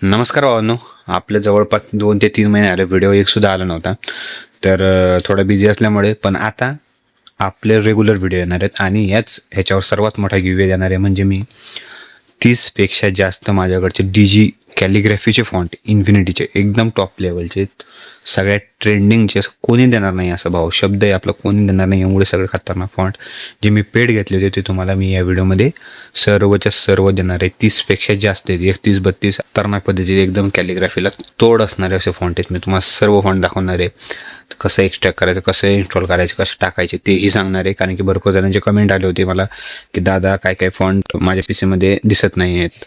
नमस्कार भावांनो. आपल्या जवळपास 2 ते 3 महिने आले व्हिडिओ एकसुद्धा आला नव्हता. तर थोडा बिझी असल्यामुळे पण आता आपले रेग्युलर व्हिडिओ येणार आहेत आणि ह्याच्यावर सर्वात मोठा गिव्हवे देणार आहे. म्हणजे मी 30पेक्षा जास्त माझ्याकडचे डीजी कॅलिग्राफीचे फॉन्ट इन्फिनिटीचे एकदम टॉप लेवलचे सगळ्यात ट्रेंडिंगचे असं कोणी देणार नाही. असं भाऊ शब्द आहे आपला, कोणी देणार नाही. एवढे सगळे खतरनाक फॉन्ट जे मी पेड घेतले होते ते तुम्हाला मी या व्हिडिओमध्ये सर्वच्या सर्व देणार आहे. 30पेक्षा जास्त आहेत, 31-32 खतरनाक पद्धतीचे एकदम कॅलिग्राफीला तोड असणारे असे फॉन्ट आहेत. मी तुम्हाला सर्व फॉन्ट दाखवणार आहे. कसं एक्स्ट्रॅक्ट करायचं, कसं इन्स्टॉल करायचं, कसं टाकायचे तेही सांगणार आहे. कारण की भरपूर जणांचे कमेंट आले होते मला की दादा काय काय फॉन्ट माझ्या पीसीमध्ये दिसत नाही आहेत.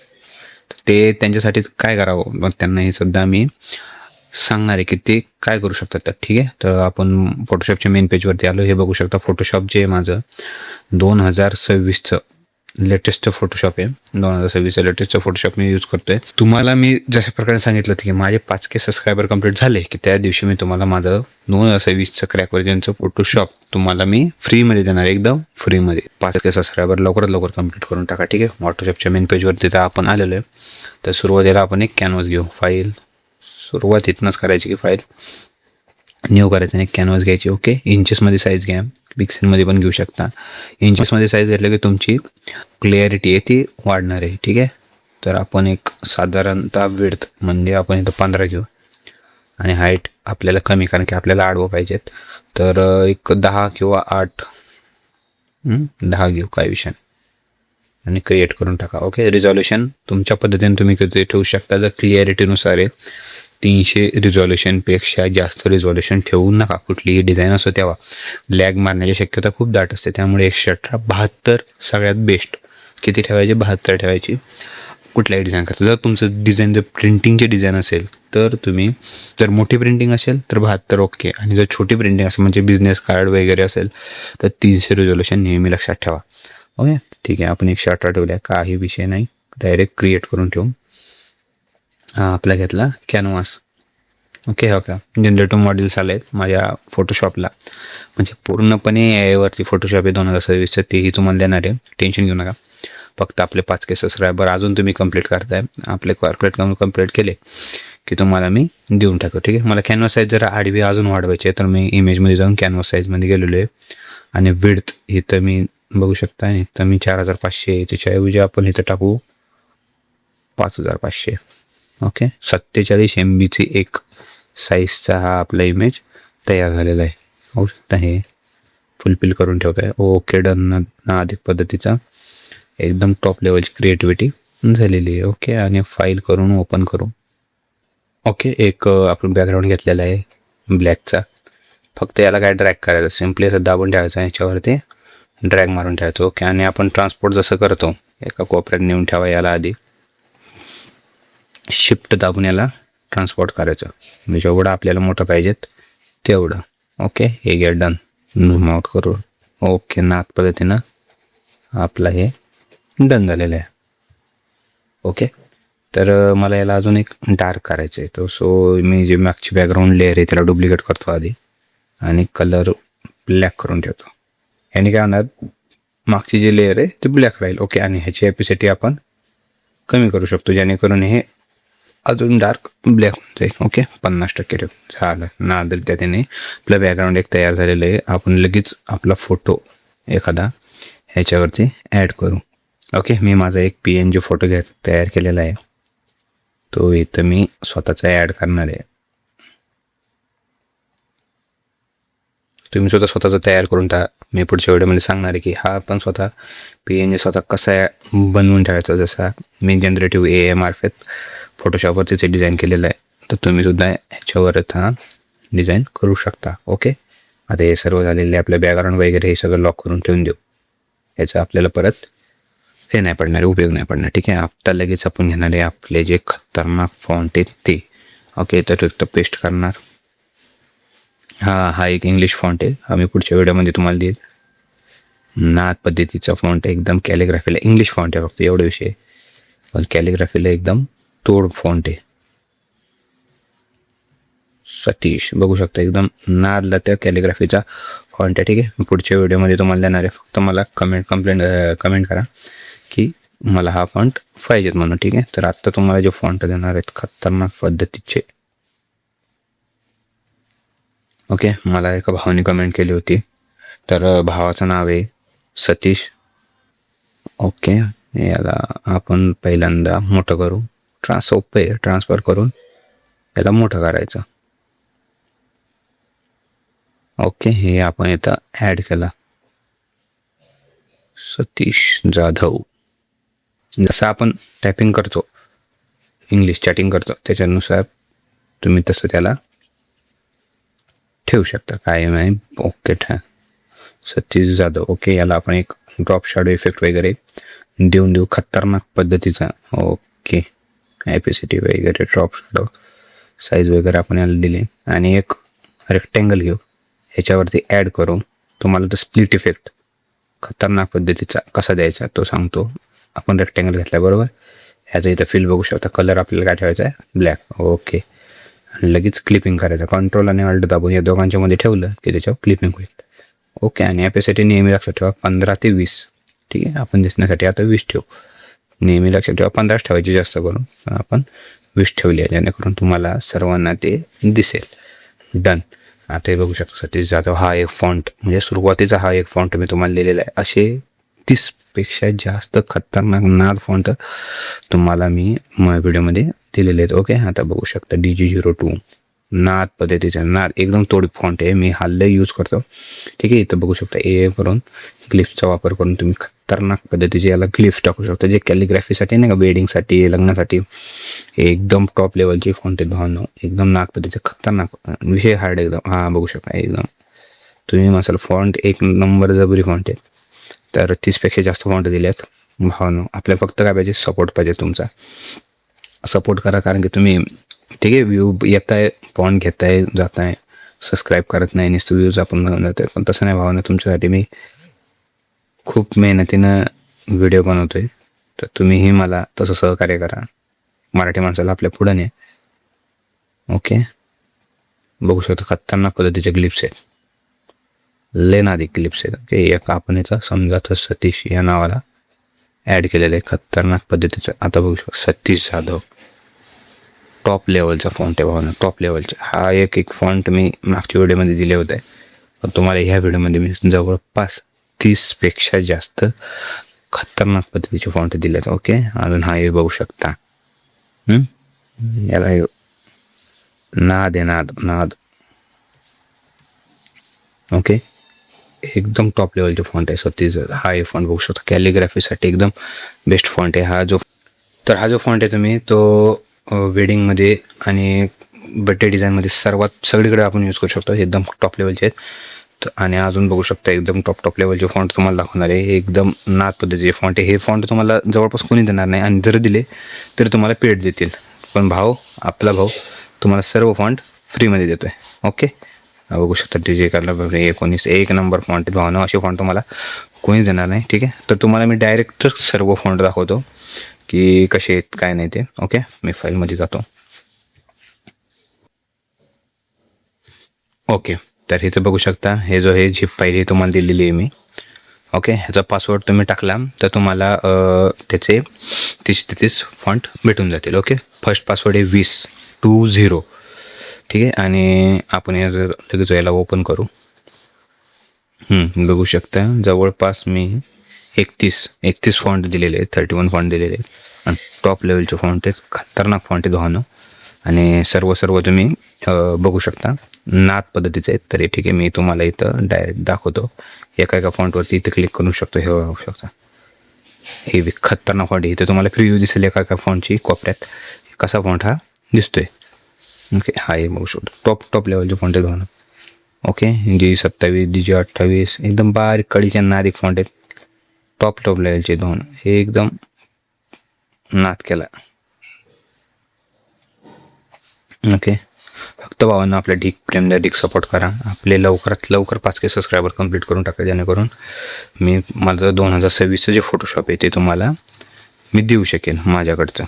ते त्यांच्यासाठी काय करावं मग त्यांनाही सुद्धा मी सांगणार आहे की ते काय करू शकतात. तर ठीक आहे, तर आपण फोटोशॉपच्या मेन पेजवरती आलो. हे बघू शकता फोटोशॉप जे माझं 2026चं लेटेस्ट फोटोशॉप आहे. 2026चं लेटेस्ट फोटोशॉप मी यूज करतोय. तुम्हाला मी जशा प्रकारे सांगितलं होतं की माझे 5K सबस्क्रायबर कंप्लीट झाले की त्या दिवशी मी तुम्हाला माझं 2026चं क्रॅक व्हर्जनचं फोटोशॉप तुम्हाला मी फ्रीमध्ये देणार आहे, एकदम फ्रीमध्ये. 5K सबस्क्रायबर लवकरात लवकर कंप्लीट करून टाका. ठीक आहे, फोटोशॉपच्या मेन पेजवरती तर आपण आलेलो आहे. तर सुरुवातीला आपण एक कॅनव्हास घेऊ. फाईल सुरुवात इथनंच करायची की फाईल न्यू करायचं आणि कॅनव्हास घ्यायची. ओके, इंचेसमध्ये साईज घ्या, पिक्सेलमध्ये पण घेऊ शकता. इंचेसमध्ये साईज घेतलं की तुमची क्लिअरिटी आहे ती वाढणार आहे. ठीक आहे, तर आपण एक साधारणतः विड्थ म्हणजे आपण इथं 15 घेऊ आणि हाईट आपल्याला कमी, कारण की आपल्याला आडवं पाहिजेत. तर एक 10 किंवा 8 10 घेऊ, काय विषय आणि क्रिएट करून टाका. ओके, रिझॉल्युशन तुमच्या पद्धतीने तुम्ही किती ठेवू शकता. जर क्लिअरिटीनुसार आहे 300 रिझॉल्युशनपेक्षा जास्त रिझॉल्युशन ठेवू नका. कुठलीही डिझाईन असो तेव्हा लॅग मारण्याची शक्यता खूप दाट असते. त्यामुळे 118 72 सगळ्यात बेस्ट. किती ठेवायचे? 72 ठेवायची कुठल्याही डिझाईन करता. जर तुमचं डिझाईन जर प्रिंटिंगचे डिझाईन असेल तर तुम्ही, जर मोठी प्रिंटिंग असेल तर 72 ओके, आणि जर छोटी प्रिंटिंग असेल म्हणजे बिझनेस कार्ड वगैरे असेल तर 300 रिझॉल्युशन नेहमी लक्षात ठेवा. ओके, ठीक आहे, आपण 118 ठेवल्या, काही विषय नाही. डायरेक्ट क्रिएट करून ठेवू. हा आपला घेतला कॅनव्हास. ओके, हो का, जनरेटिव्ह मॉडेल्स आले आहेत माझ्या फोटोशॉपला. म्हणजे पूर्णपणे यावरती फोटोशॉप आहे 2026चं, तेही तुम्हाला देणार आहे, टेन्शन घेऊ नका. फक्त आपले 5K सबस्क्रायबर अजून तुम्ही कंप्लीट करताय. आपले कॉर्पोरेट कंप्लीट केले की तुम्हाला मी देऊन टाकू. ठीक आहे, मला कॅनव्हास साईज जरा आडवी अजून वाढवायची आहे, तर मी इमेजमध्ये जाऊन कॅनव्हास साईजमध्ये गेलेलो आहे. आणि विड्थ इथं मी बघू शकता, इथं मी 4500, त्याच्याऐवजी आपण इथं टाकू 5500. ओके, 47 MBची एक साईजचा हा आपला इमेज तयार झालेला आहे. होऊ शकता हे फुलफिल करून ठेवत आहे. Okay, done. अधिक पद्धतीचा एकदम टॉप लेवलची क्रिएटिव्हिटी झालेली आहे. ओके, आणि फाईल करून ओपन करू. ओके, एक आपण बॅकग्राऊंड घेतलेला आहे ब्लॅकचा. फक्त याला काय ड्रॅग करायचं, सिम्पली असं दाबून ठेवायचं, याच्यावरती ड्रॅग मारून ठेवायचं. ओके, आणि आपण ट्रान्सपोर्ट जसं करतो एका कोपऱ्यात नेऊन ठेवा याला. आधी शिफ्ट दाबून याला ट्रान्सपोर्ट करायचं, म्हणजे जेवढं आपल्याला मोठं पाहिजेत तेवढं. ओके, हे घ्या, डन. झूम आउट करू. ओके, नाक पद्धतीनं आपलं हे डन झालेलं आहे. ओके, तर मला याला अजून एक डार्क करायचं आहे. सो मी जे मागची बॅकग्राऊंड लेअर आहे त्याला डुप्लिकेट करतो आधी आणि कलर ब्लॅक करून ठेवतो. याने काय होणार, मागची जी लेअर आहे ती ब्लॅक राहील. ओके, आणि ह्याची ॲपिसिटी आपण कमी करू शकतो जेणेकरून हे अजून डार्क ब्लॅक होऊन जाईल. ओके, 50% ठेव. झालं ना, तर त्याने आपलं बॅकग्राऊंड एक तयार झालेलं आहे. आपण लगेच आपला फोटो एखादा ह्याच्यावरती ॲड करू. ओके, मी माझा एक PNG फोटो तयार केलेला आहे, तो इथं मी स्वतःचा ॲड करणार आहे. तुम्ही स्वतःचा तयार करून टाका. मी पुढच्या व्हिडिओमध्ये सांगणार आहे की हा आपण स्वतः PNG स्वतः कसा बनवून ठेवायचा. जसा मी जनरेटिव्ह AI मार्फत फोटोशॉपवरतीच डिझाईन केलेलं आहे, तर तुम्ही सुद्धा ह्याच्यावरच हा डिझाईन करू शकता. ओके, आता हे सर्व झालेले आपलं बॅकग्राऊंड वगैरे हे सगळं लॉक करून ठेवून देऊ. ह्याचा आपल्याला परत हे नाही पडणार, उपयोग नाही पडणार. ठीक आहे, आत्ता लगेच आपण घेणार आहे आपले जे खतरनाक फॉन्ट आहेत ते. ओके, तर पेस्ट करणार. हा एक इंग्लिश फॉन्ट आहे, हा मी पुढच्या व्हिडिओमध्ये तुम्हाला देईल. नाथ पद्धतीचा फॉन्ट आहे, एकदम कॅलिग्राफीला इंग्लिश फॉन्ट आहे, फक्त एवढा विषय. पण कॅलिग्राफीला एकदम तोड फॉन्ट आहे. सतीश बघू शकता, एकदम नादला त्या कॅलिग्राफीचा फॉन्ट आहे. ठीक आहे, पुढच्या व्हिडिओमध्ये तुम्हाला देणार आहे. फक्त मला कमेंट करा की मला हा फॉन्ट पाहिजेत म्हणून. ठीक आहे, तर आत्ता तुम्हाला जे फॉन्ट देणार आहेत खतरनाक पद्धतीचे. ओके, मला एका भावाने कमेंट केली होती, तर भावाचं नाव आहे सतीश. ओके, याला आपण पहिल्यांदा मोठं करू. सोपं आहे, ट्रान्सफर करून याला मोठं करायचं. ओके, हे आपण इथं ॲड केला, सतीश जाधव. जसं आपण टायपिंग करतो, इंग्लिश चॅटिंग करतो, त्याच्यानुसार तुम्ही तसं त्याला ठेवू शकता. काय नाही. ओके, सतीश जाधव. ओके, याला आपण एक ड्रॉप शॅडो इफेक्ट वगैरे देऊ खतरनाक पद्धतीचा. ओके, ॲपिसिटी वगैरे, ड्रॉप शॅडो, साईज वगैरे आपण याला दिले. आणि एक रेक्टँगल घेऊ, ह्याच्यावरती ॲड करू. तुम्हाला तो स्प्लिट इफेक्ट खतरनाक पद्धतीचा कसा द्यायचा तो सांगतो. आपण रेक्टँगल घेतल्याबरोबर ह्याचा इथं फील बघू शकता. कलर आपल्याला काय ठेवायचा आहे, ब्लॅक. ओके, आणि लगेच क्लिपिंग करायचं. कंट्रोल आणि अल्ट दाबून या दोघांच्या मध्ये ठेवलं की त्याच्यावर क्लिपिंग होईल. ओके, आणि ॲपेसिटी नेहमी लक्षात ठेवा 15 ते 20. ठीक आहे, आपण दिसण्यासाठी आता 20 ठेवू. नेहमी लक्षात ठेवा 15 ठेवायची जास्त करून, आपण 20 ठेवली आहे, जेणेकरून तुम्हाला सर्वांना ते दिसेल. डन. आता हे बघू शकतो सतीश जाधव हा एक फॉन्ट, म्हणजे सुरुवातीचा हा एक फॉन्ट मी तुम्हाला दिलेला आहे. असे 30पेक्षा जास्त खतरनाक नाद फॉन्ट तुम्हाला मी व्हिडिओमध्ये दिलेले आहेत. ओके, आता बघू शकता DG02 नाद पद्धतीचा. नाद एकदम तोड फॉन्ट आहे, मी हल्ले यूज करतो. ठीक आहे, इथं बघू शकता ए करून ग्लिफ्सचा वापर करून तुम्ही खतरनाक पद्धतीचे याला ग्लिफ्स टाकू शकता, जे कॅलिग्राफीसाठी नाही का, वेडिंगसाठी, लग्नासाठी एकदम टॉप लेवलची फॉन्ट आहेत भावनो. एकदम नाक पद्धतीचे खतरनाक, विषय हार्ड एकदम. हां, बघू शकता एकदम तुम्ही मसाला फॉन्ट एक नंबर जबरी फॉन्ट आहे. तर 30पेक्षा जास्त फॉन्ट दिले आहेत भावनो. आपल्याला फक्त काय पाहिजे, सपोर्ट पाहिजे तुमचा. सपोर्ट करा, कारण की तुम्ही ठीक आहे व्ह्यू येताय, फॉन्ट घेताय, जाताय, सबस्क्राईब करत नाही, नुसतं व्ह्यूज आपण घेऊन जाते. पण तसं नाही भावना, तुमच्यासाठी मी खूप मेहनतीनं व्हिडिओ बनवतो आहे. तर तुम्हीही मला तसं सहकार्य करा. मराठी माणसाला आपल्या पुढं नाही. ओके, बघू शकतो खतरनाक पद्धतीचे क्लिप्स आहेत, लेनादी क्लिप्स आहेत. ओके, एक आपण याचा समजा तर सतीश या नावाला ॲड केलेलं आहे खतरनाक पद्धतीचं. आता बघू शकतो सतीश जाधव टॉप लेवलचा फॉन्ट आहे भावना, टॉप लेवलचा. हा एक फॉन्ट मी मागच्या व्हिडिओमध्ये दिले होते, पण तुम्हाला ह्या व्हिडिओमध्ये मी जवळपास 30पेक्षा जास्त खतरनाक पद्धतीचे फॉन्ट दिले आहेत. ओके, अजून हा हे बघू शकता. याला नाद आहे, नाद. ओके, एकदम टॉप लेवलचे फॉन्ट आहे सतीश. हा हे फॉन्ट बघू शकता, कॅलिग्राफीसाठी एकदम बेस्ट फॉन्ट आहे हा जो. तर हा जो फॉन्ट आहे तुम्ही तो वेडिंगमध्ये आणि बड्डे डिझाईनमध्ये सगळीकडे आपण यूज करू शकतो. एकदम टॉप लेवलचे आहेत. तर आणि अजून बघू शकता एकदम टॉप लेवलचे फॉन्ट तुम्हाला दाखवणार आहे. हे एकदम नाद पद्धतीचे फॉन्ट आहे. हे फॉन्ट तुम्हाला जवळपास कोणी देणार नाही, आणि जर दिले तरी तुम्हाला पेड देतील. पण आपला भाऊ तुम्हाला सर्व फॉन्ट फ्रीमध्ये देतो आहे. ओके, बघू शकता DG करला 19 एक नंबर फॉन्ट भावना. असे फॉन्ट तुम्हाला कोणी देणार नाही. ठीक आहे, तर तुम्हाला मी डायरेक्ट सर्व फॉन्ट दाखवतो की कसे आहेत काय नाही ते. ओके, मी फाईलमध्ये जातो. ओके, तर इथे बघू शकता हे झिप फाईल ही तुम्हाला दिलेली आहे मी. ओके, ह्याचा पासवर्ड तुम्ही टाकला तर तुम्हाला त्याचे 30 फॉन्ट भेटून जातील. ओके, फर्स्ट पासवर्ड आहे 2020. ठीक आहे, आणि आपण हे जर लगेच याला ओपन करू. बघू शकता जवळपास मी 31 फॉन्ट दिलेले आहेत, 31 फॉन्ट दिलेले आहेत, आणि टॉप लेवलचे फॉन्ट आहेत, खतरनाक फॉन्ट आहेत वाहनं. आणि सर्व तुम्ही बघू शकता नाद पद्धतीचे आहेत. तरी ठीक आहे, मी तुम्हाला इथं डायरेक्ट दाखवतो. एका फॉन्टवरती इथं क्लिक करू शकतो. हे बघू शकता, हे खतरनाक फॉन्ट आहे. इथे तुम्हाला प्रिव्ह्यू दिसेल एका फॉन्टची कोपऱ्यात कसा फॉन्ट हा दिसतोय. ओके, हा हे बघू शकतो टॉप लेवलचे फॉन्ट आहेत वाहनं. ओके, DG27, DG28 एकदम बारीक कडीच्या नादिक फॉन्ट आहेत, टॉप लेवलचे दोन. हे एकदम नाद केला. ओके, फक्त भावांना आपल्या ढीक सपोर्ट करा. आपले लवकरात लवकर 5K सबस्क्रायबर कंप्लीट करून टाका, जेणेकरून मी माझं 2026चं जे फोटोशॉप आहे ते तुम्हाला मी देऊ शकेन माझ्याकडचं.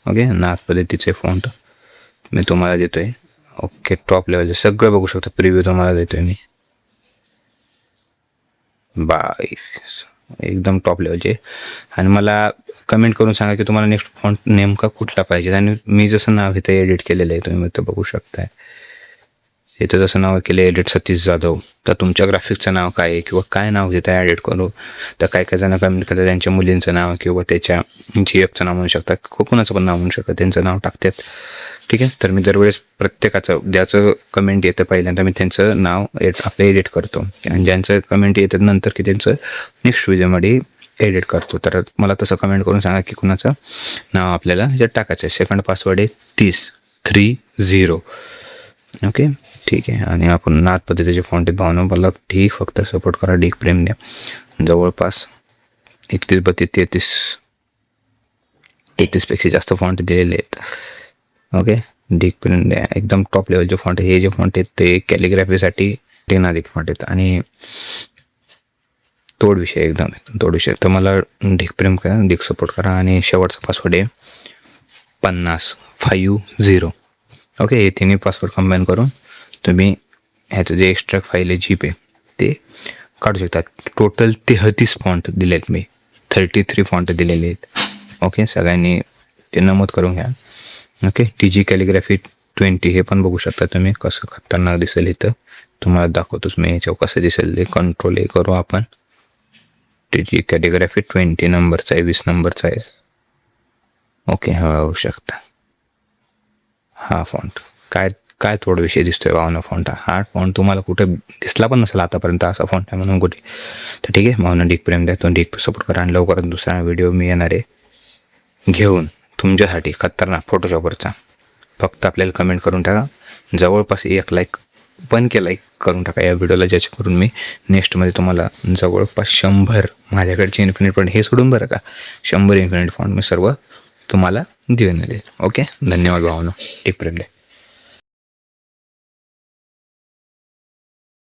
ओके, नाद पद्धतीचे फॉन्ट मी तुम्हाला देतो आहे. ओके, टॉप लेवलचे सगळं बघू शकता. प्रिव्ह्यू तुम्हाला देतो आहे मी. बाय. एकदम टॉप लेवलचे. आणि मला कमेंट करून सांगा की तुम्हाला नेक्स्ट फॉन्ट नेमका कुठला पाहिजे. आणि मी जसं नाव इथं एडिट केलेलं आहे तुम्ही इथं बघू शकताय. इथं जसं नाव केलं एडिट सतीश जाधव. तर तुमच्या ग्राफिकचं नाव काय आहे किंवा काय नाव तिथं ॲडिट करू. तर काही काही जण कमेंट करतात त्यांच्या मुलींचं नाव किंवा त्याच्या GFचं नाव म्हणू शकतात, कोणाचं पण नाव म्हणू शकतात, त्यांचं नाव टाकतात. ठीक आहे. तर मी दरवेळेस प्रत्येकाचं ज्याचं कमेंट येतं पहिल्यांदा मी त्यांचं नाव आपलं एडिट करतो आणि ज्यांचं कमेंट येतं नंतर की त्यांचं नेक्स्ट व्हिडिओमध्ये एडिट करतो. तर मला तसं कमेंट करून सांगा की कुणाचं नाव आपल्याला ह्याच्यात टाकायचं आहे. सेकंड पासवर्ड आहे 3030. ओके ठीक आहे. आणि आपण नाथ पद्धतीचे फॉन्ट आहेत भावना मला ठीक फक्त सपोर्ट करा. डिक प्रेम द्या. जवळपास 31-32-33पेक्षा जास्त फॉन्ट दिलेले आहेत. ओके डिक प्रेम द्या. एकदम टॉप लेवलचे फॉन्ट. हे जे फॉन्ट आहेत ते कॅलिग्राफीसाठी 10 अधिक फॉन्ट आहेत आणि तोड विषय एकदम तोड विषय. तर मला डिक प्रेम करा, डिक सपोर्ट करा. आणि शेवटचा पासवर्ड आहे 5050. ओके हे तिन्ही पासवर्ड कंबाईन करून तुम्ही ह्याचं जे एक्स्ट्रा फाईल आहे जीपे ते काढू शकता. टोटल 33 फॉन्ट दिलेत मी. 33 फॉन्ट दिलेले आहेत. ओके सगळ्यांनी ते नमूद करून घ्या. ओके TG कॅलिग्राफी 20 हे पण बघू शकता तुम्ही कसं खतरनाक दिसेल. इथं तुम्हाला दाखवतोच मी ह्याच्यावर कसं दिसेल ते. कंट्रोल A करू आपण. TG कॅलिग्राफी 20 नंबरचा आहे, 20 नंबरचा आहे. ओके हा बघू शकता हा फॉन्ट. काय थोडा विषय दिसतोय भावना फॉन्ट. हा फॉन्ट तुम्हाला कुठं दिसला पण नसेल आतापर्यंत असा फॉन्ट आहे म्हणून कुठे. तर ठीक आहे भावना डिक प्रेम द्या. तो डिक सपोर्ट करा. आणि लवकरच दुसरा व्हिडिओ मी येणार आहे घेऊन तुमच्यासाठी खतरनाक फोटोशॉपवरचा. फक्त आपल्याला कमेंट करून टाका. जवळपास 1 लाईक पण लाईक करून टाका या व्हिडिओला, ज्याच्याकरून मी नेक्स्टमध्ये तुम्हाला जवळपास 100 माझ्याकडचे इन्फिनिट फॉन्ट हे सोडून बरं का 100 इन्फिनिट फॉन्ट मी सर्व तुम्हाला देऊन देईल. ओके धन्यवाद भावना. डिक प्रेम द्या.